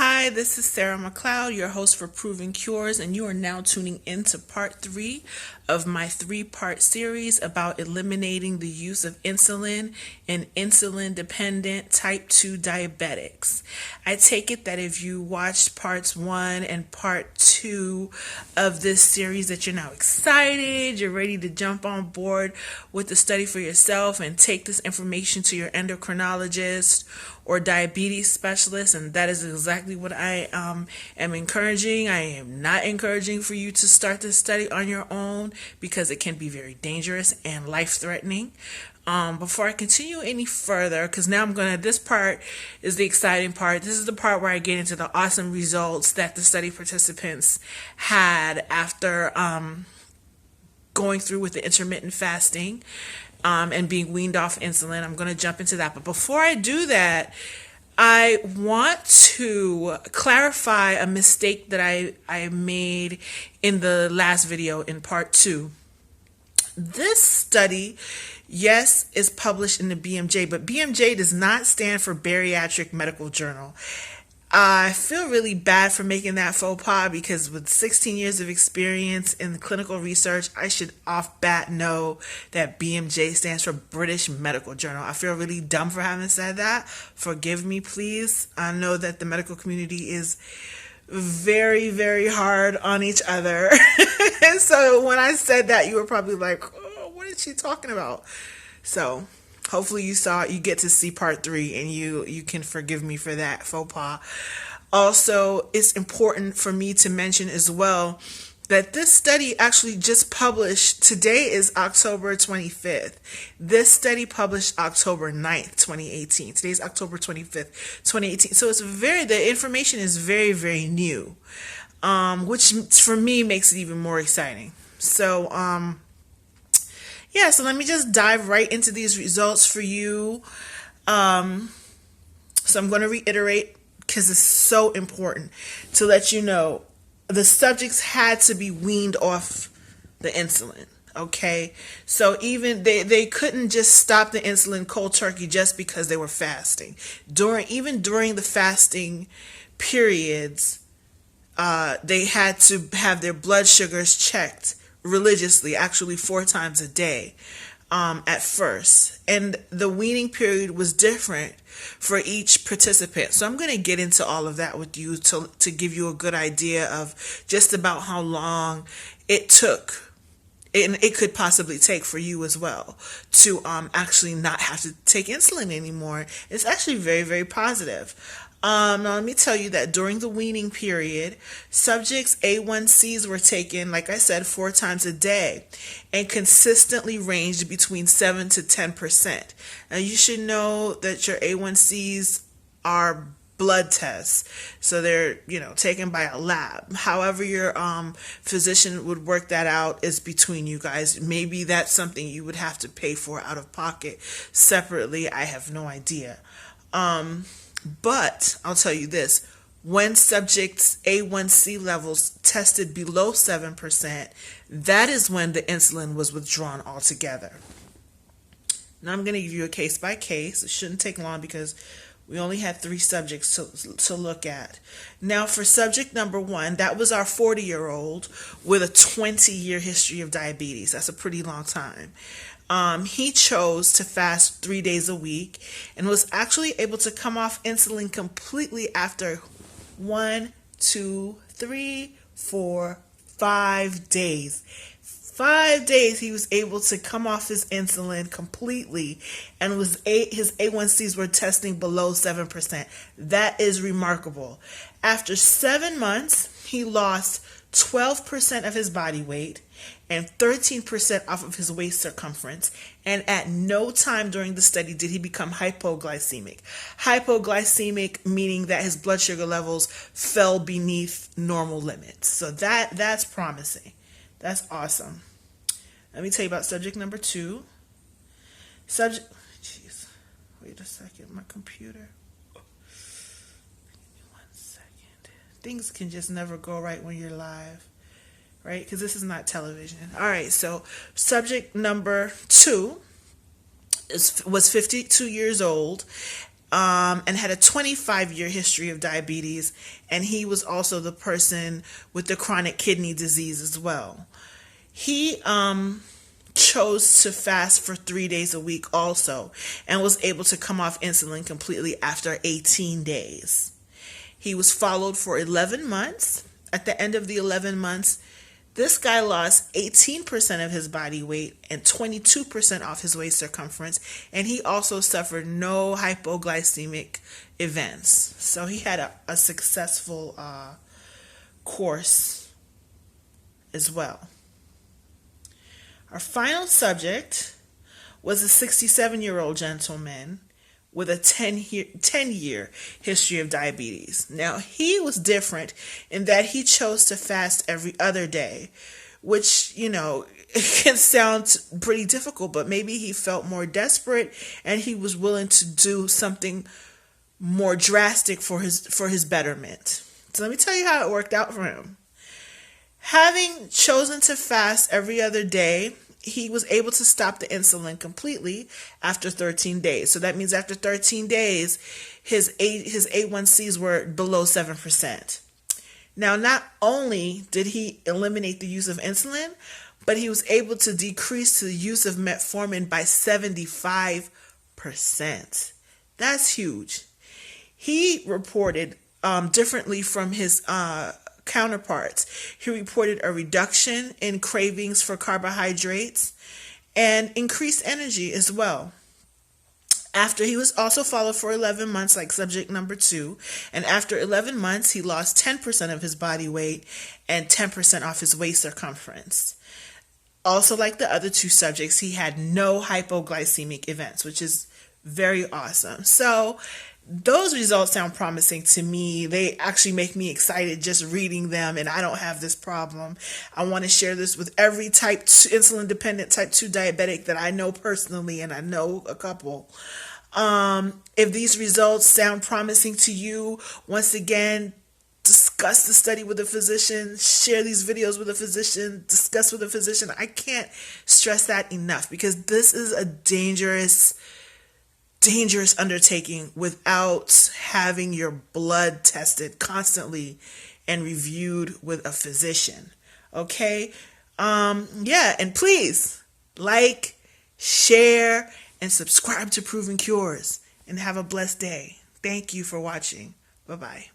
Hi, this is Sarah McLeod, your host for Proven Cures, and you are now tuning into part 3 of my 3-part series about eliminating the use of insulin in insulin-dependent type 2 diabetics. I take it that if you watched parts 1 and part 2 of this series that you're now excited, you're ready to jump on board with the study for yourself and take this information to your endocrinologist or diabetes specialist, and that is exactly what I am encouraging. I am not encouraging for you to start this study on your own because it can be very dangerous and life-threatening. Before I continue any further, because now this part is the exciting part. This is the part where I get into the awesome results that the study participants had after going through with the intermittent fasting and being weaned off insulin. I'm going to jump into that. But before I do that, I want to clarify a mistake that I made in the last video in part 2. This study, yes, is published in the BMJ, but BMJ does not stand for Bariatric Medical Journal. I feel really bad for making that faux pas because with 16 years of experience in clinical research, I should off bat know that BMJ stands for British Medical Journal. I feel really dumb for having said that. Forgive me, please. I know that the medical community is very, very hard on each other. And so when I said that, you were probably like, oh, what is she talking about? So hopefully you get to see part 3 and you can forgive me for that faux pas. Also, it's important for me to mention as well that this study actually just published. Today is October 25th. This study published October 9th, 2018. Today's October 25th, 2018. So the information is very, very new, which for me makes it even more exciting. So, so let me just dive right into these results for you. So I'm going to reiterate because it's so important to let you know the subjects had to be weaned off the insulin. Okay, so even they couldn't just stop the insulin cold turkey just because they were fasting. During the fasting periods, they had to have their blood sugars checked religiously, actually 4 times a day at first. And the weaning period was different for each participant. So I'm going to get into all of that with you to give you a good idea of just about how long it took, and it could possibly take for you as well, to actually not have to take insulin anymore. It's actually very, very positive. Now let me tell you that during the weaning period, subjects' A1Cs were taken, like I said, 4 times a day and consistently ranged between 7 to 10%. Now you should know that your A1Cs are blood tests, so they're taken by a lab. However your physician would work that out is between you guys. Maybe that's something you would have to pay for out of pocket separately. I have no idea. But I'll tell you this, when subjects' A1C levels tested below 7%, that is when the insulin was withdrawn altogether. Now I'm going to give you a case by case. It shouldn't take long because we only had 3 subjects to look at. Now for subject number 1, that was our 40-year-old with a 20-year history of diabetes. That's a pretty long time. He chose to fast 3 days a week and was actually able to come off insulin completely after 1, 2, 3, 4, 5 days. 5 days he was able to come off his insulin completely, and his A1Cs were testing below 7%. That is remarkable. After 7 months, he lost 12% of his body weight and 13% off of his waist circumference, and at no time during the study did he become hypoglycemic. Hypoglycemic meaning that his blood sugar levels fell beneath normal limits. So that's promising. That's awesome. Let me tell you about subject number 2. Wait a second, my computer. Give me 1 second. Things can just never go right when you're live, right? Because this is not television. All right, so subject number 2 was 52 years old. and had a 25-year history of diabetes, and he was also the person with the chronic kidney disease as well. He chose to fast for 3 days a week also, and was able to come off insulin completely after 18 days. He was followed for 11 months. At the end of the 11 months, this guy lost 18% of his body weight and 22% off his waist circumference, and he also suffered no hypoglycemic events. So he had a successful course as well. Our final subject was a 67-year-old gentleman with a 10-year history of diabetes. Now, he was different in that he chose to fast every other day, which, it can sound pretty difficult, but maybe he felt more desperate and he was willing to do something more drastic for his betterment. So let me tell you how it worked out for him. Having chosen to fast every other day, he was able to stop the insulin completely after 13 days. So that means after 13 days, his A1Cs were below 7%. Now, not only did he eliminate the use of insulin, but he was able to decrease the use of metformin by 75%. That's huge. He reported differently from his counterparts. He reported a reduction in cravings for carbohydrates and increased energy as well. After he was also followed for 11 months like subject number 2, and after 11 months he lost 10% of his body weight and 10% off his waist circumference. Also, like the other 2 subjects, he had no hypoglycemic events, which is very awesome. So those results sound promising to me. They actually make me excited just reading them, and I don't have this problem. I want to share this with every type 2, insulin-dependent type 2 diabetic that I know personally, and I know a couple. If these results sound promising to you, once again, discuss the study with a physician, share these videos with a physician, discuss with a physician. I can't stress that enough, because this is a dangerous undertaking without having your blood tested constantly and reviewed with a physician. Okay? And please like, share, and subscribe to Proven Cures, and have a blessed day. Thank you for watching. Bye-bye.